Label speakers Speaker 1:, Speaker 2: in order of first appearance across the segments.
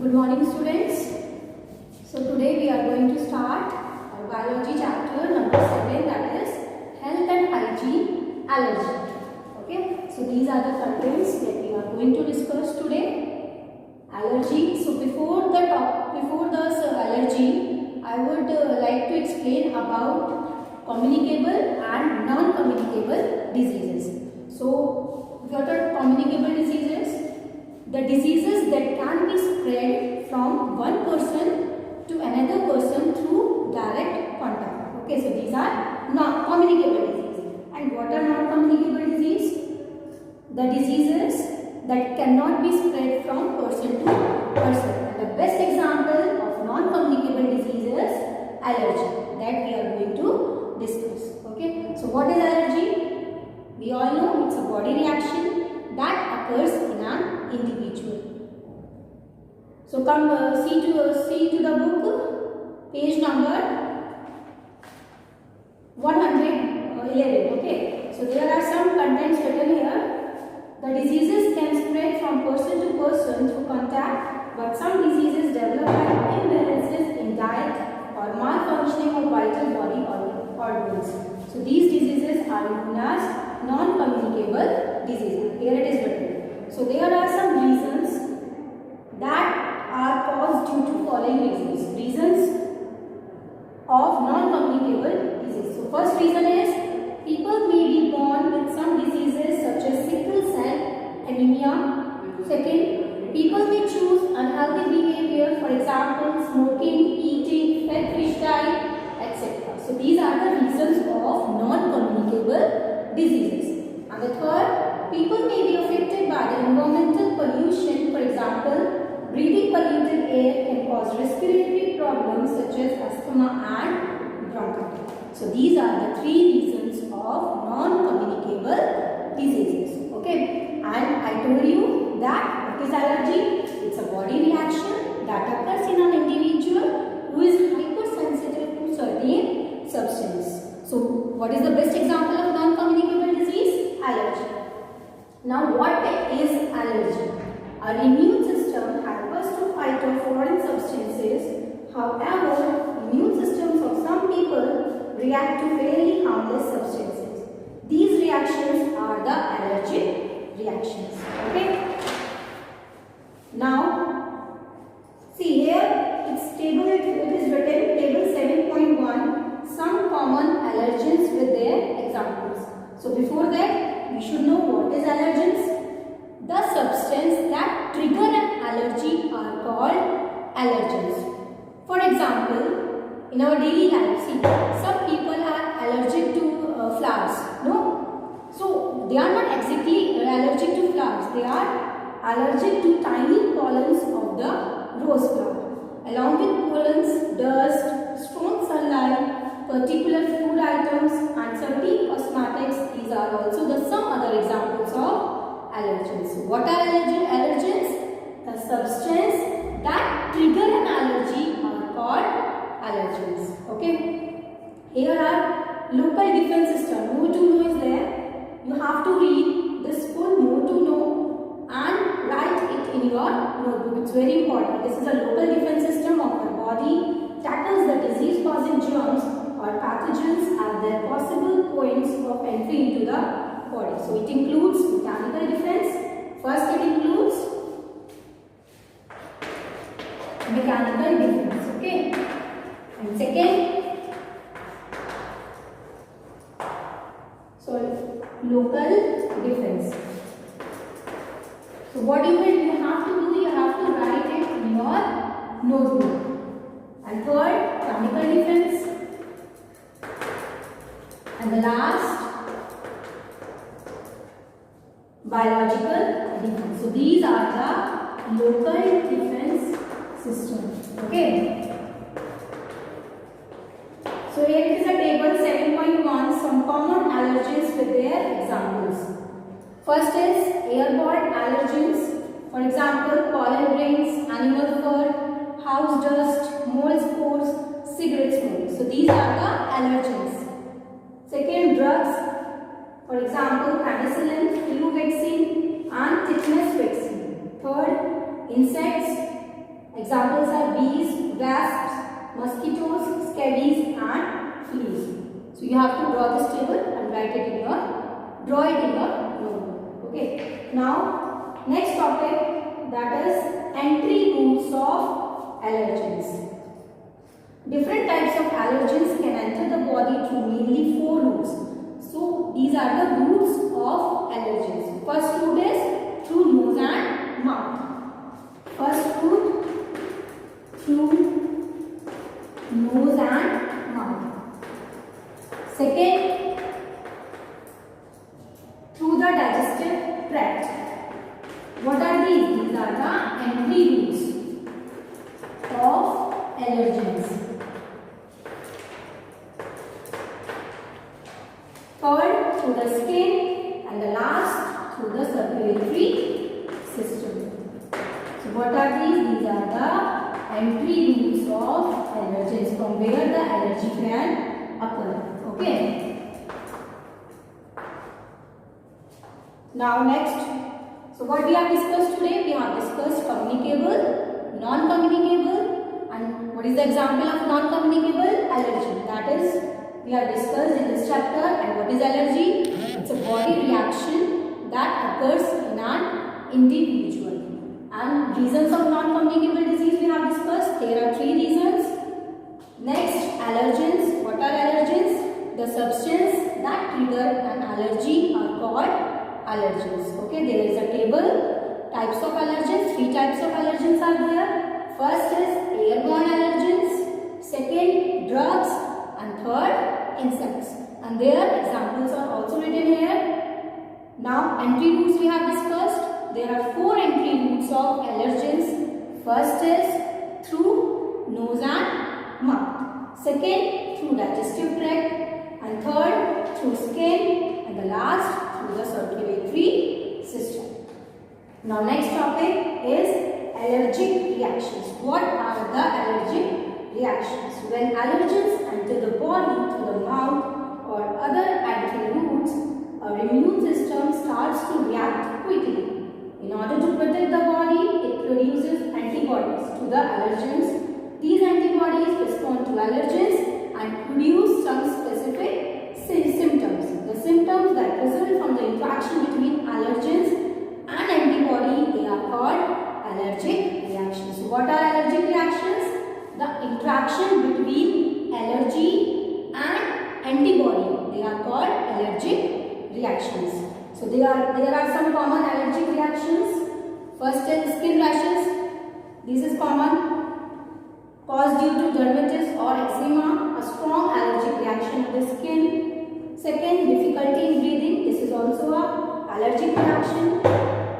Speaker 1: Good morning students. So today we are going to start our biology chapter number 7, that is health and hygiene allergy. Okay. So these are the contents that we are going to discuss today. Allergy. So before the allergy, I would like to explain about communicable and non-communicable diseases. So what are communicable diseases? The diseases that can be spread from one person to another person through direct contact. Okay, so these are not communicable diseases. And what are not communicable diseases? The diseases that cannot be spread from person to person. And the best example of non-communicable disease is allergy, that we are going to discuss. Okay, so what is allergy? We all know it's a body reaction that occurs in an individual. So come see to the book, page number 111. Okay. So there are some contents written here. The diseases can spread from person to person through contact, but some diseases develop by imbalances in diet or malfunctioning of vital body organs. So these diseases are known as non-communicable diseases. Here it is written. So there are some reasons that are caused due to following reasons. Reasons of non-communicable disease. So first reason is people may be born with some diseases such as sickle cell anemia. Second, people may choose unhealthy behavior, for example, smoking, eating, fed fish diet, etc. So these are the reasons of non-communicable diseases. And the third, people may be affected by the environmental pollution. For example, breathing polluted air can cause respiratory problems such as asthma and bronchitis. So these are the three reasons of non-communicable diseases. Okay, and I told you that what is allergy? It's a body reaction that occurs in an individual who is hypersensitive to certain substances. So what is the best example of non-communicable disease? Allergy. Now what is allergy? Our immune system helps us to fight off foreign substances. However, immune systems of some people react to fairly harmless substances. These reactions are the allergic reactions. Okay. Now, see here, it's table. It is written table 7.1. Some common allergens with their examples. So before that, we should know what is allergens. The substance that trigger an allergy are called allergens. For example, in our daily life, see, some people are allergic to flowers. No? So, they are not exactly allergic to flowers. They are allergic to tiny pollens of the rose flower. Along with pollens, dust, strong sunlight, particular food items and certain cosmetics, these are also some other examples of allergens. What are allergens? The substance that trigger an allergy are called allergens. Okay. Here are local defense system. More to know is there. You have to read this full more to know and write it in your notebook. It's very important. This is a local defense system of the body, tackles the disease causing germs or pathogens at their possible points of entry into the body. So it includes mechanical defense. First it includes mechanical defense. Okay. And second, local defense. So what you have to do, you have to write it in your notebook. And third, chemical defense. And the last, biological defense. So these are the local defense systems. Okay. So here it is a table 7.1, some common allergens with their examples. First is airborne allergens. For example, pollen grains, animal fur, house dust, mold spores, cigarette smoke. So these are the allergens. Second, drugs. For example, penicillin, flu vaccine and tetanus vaccine. Third, insects, Examples are bees, wasps, mosquitoes, scabies and fleas. So you have to draw this table and draw it in your notebook. Okay. Now next topic, that is entry routes of allergens. Different types of allergens can enter the body through mainly 4 routes. So these are the routes of allergens. First route is through nose and mouth. First route through nose and mouth. Second, through the digestive tract. What are these? These are the entry routes of allergens. Third, through the skin, and the last through the circulatory system. So what are these? These are the entry routes of allergens, from where the allergy can occur. Okay. Now next, so what we have discussed today? We have discussed communicable, non-communicable, and what is the example of non-communicable? Allergy. That is, we have discussed in this chapter. And what is allergy? It's a body reaction that occurs in an individual. And reasons of non-communicable disease we have discussed. There are 3 reasons. Next, allergens. What are allergens? The substance that trigger an allergy are called allergens. Okay, there is a table. Types of allergens. 3 types of allergens are there. First is airborne allergens. Second, drugs. And third, insects. And their examples are also written here. Now, entry routes we have discussed. There are 4 entry routes of allergens. First is through nose and mouth. Second, through digestive tract. And third, through skin. And the last, through the circulatory system. Now, next topic is allergic reactions. What are the allergic reactions? When allergens enter the body through the mouth or other entry routes, our immune system starts to react quickly. In order to protect the body, it produces antibodies to the allergens. These antibodies respond to allergens and produce some specific symptoms. The symptoms that result from the interaction between allergens and antibody, they are called allergic reactions. So what are allergic reactions? The interaction between allergy and antibody, they are called allergic reactions. So there are some common allergic reactions. First is skin rashes. This is common, caused due to dermatitis or eczema, a strong allergic reaction of the skin. Second, difficulty in breathing. This is also a allergic reaction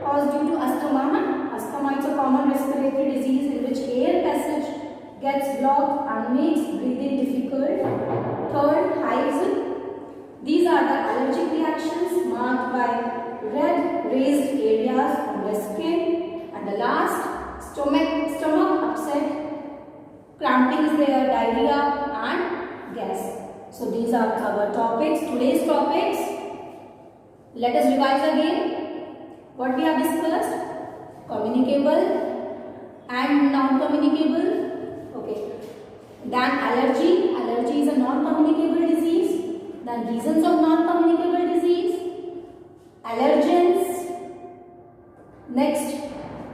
Speaker 1: caused due to asthma. Asthma is a common respiratory disease in which air passage gets blocked and makes breathing difficult. Third, hives. These are the allergic reactions marked by red raised areas on the skin. And the last, stomach upset, cramping is there, diarrhea and gas. So these are our topics, today's topics. Let us revise again what we have discussed. Communicable and non-communicable. Okay. Then allergy. Allergy is a non-communicable disease. Then reasons of non-communicable disease. Allergens. Next,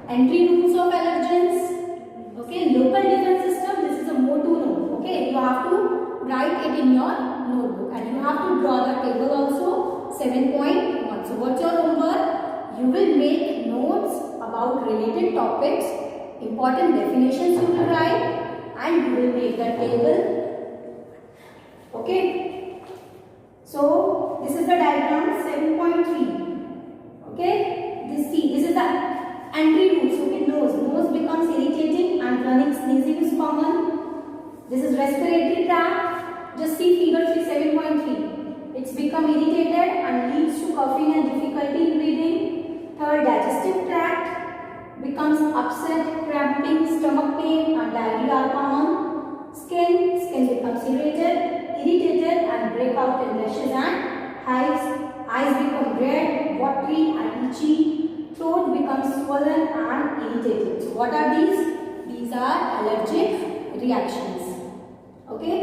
Speaker 1: entry routes of allergens. Okay, local defense system. This is a more to know. Okay, you have to write it in your notebook and you have to draw the table also. 7.1. So what's your homework? You will make notes about related topics, important definitions you will write, and you will make the table. Okay. So this is the diagram 7.3. Okay. This is the entry routes. Okay. Nose becomes irritating and running sneezing is common. This is respiratory tract. Just see figure 7.3. It's become irritated and leads to coughing and difficulty in breathing. Third, digestive tract becomes upset, cramping, stomach pain and diarrhea are common. Skin becomes irritated and break out in rashes and hives. Eyes become red, watery and itchy. Throat becomes swollen and irritated. So what are these? These These are allergic reactions. Okay.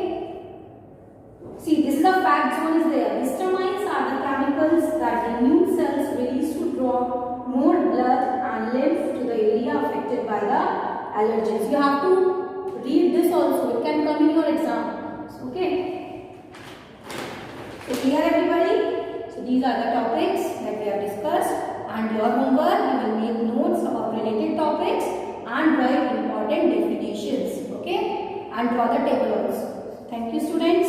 Speaker 1: See, this is the fact zone is there. Histamines are the chemicals that the immune cells release to draw more blood and lymph to the area affected by the allergens. You have to read this also. It can come in your exam. Okay. So clear everybody? So these are the topics that we have discussed, and your homework, you will make notes about related topics and write important definitions. Okay. And draw the table also. Thank you, students.